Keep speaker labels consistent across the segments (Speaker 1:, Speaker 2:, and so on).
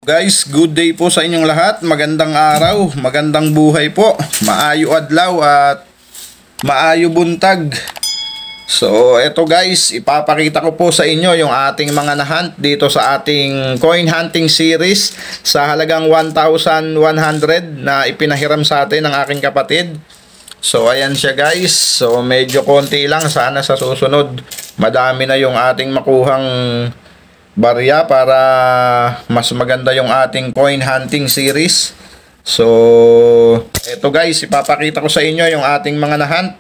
Speaker 1: Guys, good day po sa inyong lahat. Magandang araw, magandang buhay po. Maayo adlaw at maayo buntag. So, eto guys, ipapakita ko po sa inyo yung ating mga nahunt dito sa ating coin hunting series sa halagang 1,100 na ipinahiram sa atin ng aking kapatid. So, ayan siya guys. So, medyo konti lang. Sana sa susunod, madami na yung ating makuhang barya para mas maganda yung ating coin hunting series. So, eto guys, ipapakita ko sa inyo yung ating mga nahunt.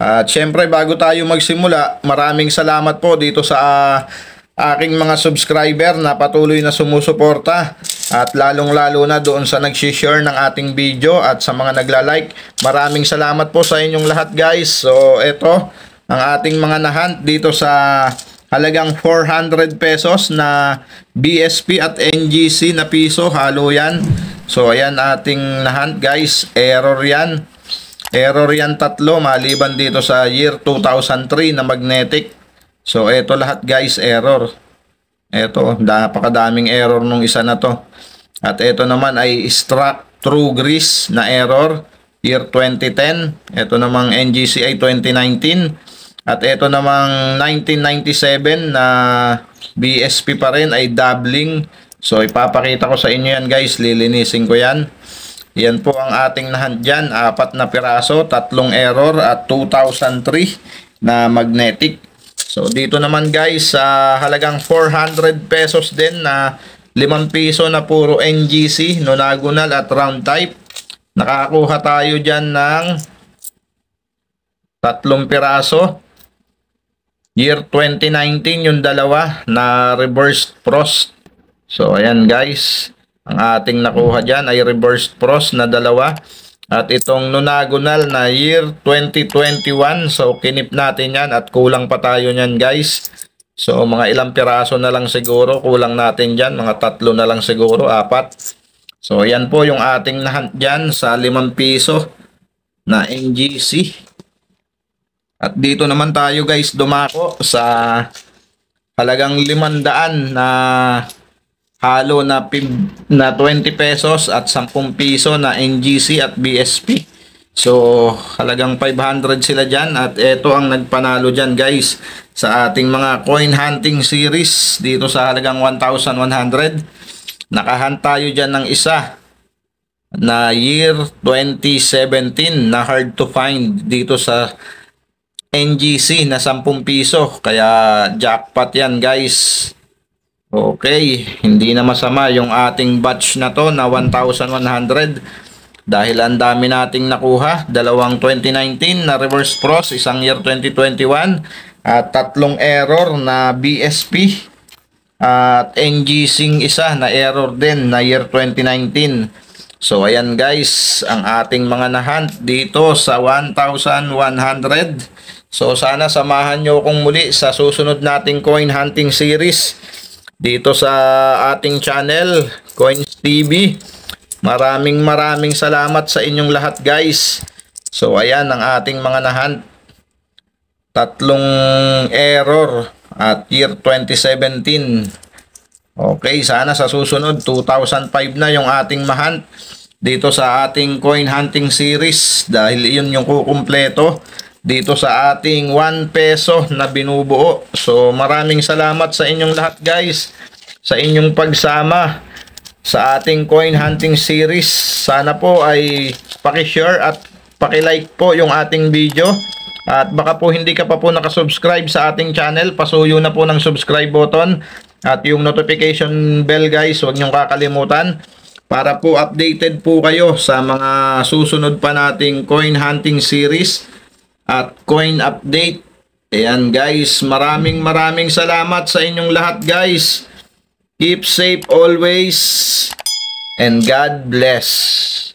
Speaker 1: At syempre, bago tayo magsimula, maraming salamat po dito sa aking mga subscriber na patuloy na sumusuporta. At lalong-lalo na doon sa nag-share ng ating video at sa mga nagla-like. Maraming salamat po sa inyong lahat guys. So, eto ang ating mga nahunt dito sa halagang 400 pesos na BSP at NGC na piso, halo yan. So, ayan ating nahunt guys. Error yan. Error yan tatlo, maliban dito sa year 2003 na magnetic. So, eto lahat guys, error. Eto, napakadaming error nung isa na to. At eto naman ay struck true grease na error, year 2010. Eto namang NGC ay 2019. At ito namang 1997 na BSP pa rin ay doubling. So, ipapakita ko sa inyo yan guys. Lilinisin ko yan. Yan po ang ating nahunt dyan. 4 na piraso, 3 error at 2003 na magnetic. So, dito naman guys sa halagang 400 pesos din na 5 piso na puro NGC, nonagonal at round type. Nakakuha tayo dyan ng 3 piraso. Year 2019 yung dalawa na reversed frost. So, ayan guys. Ang ating nakuha dyan ay reversed frost na dalawa. At itong nonagonal na year 2021. So, kinip natin yan at kulang pa tayo nyan guys. So, mga ilang piraso na lang siguro. Kulang natin dyan. Mga 3 na lang siguro. 4. So, ayan po yung ating nahunt dyan sa 5 piso na NGC. At dito naman tayo guys dumako sa halagang 500 na halo na 20 pesos at 10 piso na NGC at BSP. So halagang 500 sila dyan at ito ang nagpanalo dyan guys sa ating mga coin hunting series dito sa halagang 1,100. Nakahunt tayo dyan ng isa na year 2017 na hard to find dito sa NGC na 10 piso. Kaya jackpot yan guys. Okay, hindi na masama yung ating batch na to na 1,100 dahil ang dami nating nakuha. 2 2019 na reverse frost, 1 year 2021 at 3 error na BSP at NGC isa na error din na year 2019. So ayan guys ang ating mga nahunt dito sa 1,100. So sana samahan nyo akong muli sa susunod nating coin hunting series dito sa ating channel Coins TV. Maraming salamat sa inyong lahat guys. So ayan ang ating mga nahunt. 3 error at year 2017. Okay, sana sa susunod 2005 na yung ating mahunt dito sa ating coin hunting series dahil iyon yung kukumpleto dito sa ating 1 peso na binubuo. So maraming salamat sa inyong lahat guys sa inyong pagsama sa ating coin hunting series. Sana po ay paki-share at paki-like po yung ating video. At baka po hindi ka pa po nakasubscribe sa ating channel, pasuyo na po ng subscribe button at yung notification bell guys, huwag niyong kakalimutan para po updated po kayo sa mga susunod pa nating coin hunting series at coin update. Ayan guys, maraming salamat sa inyong lahat guys. Keep safe always and God bless.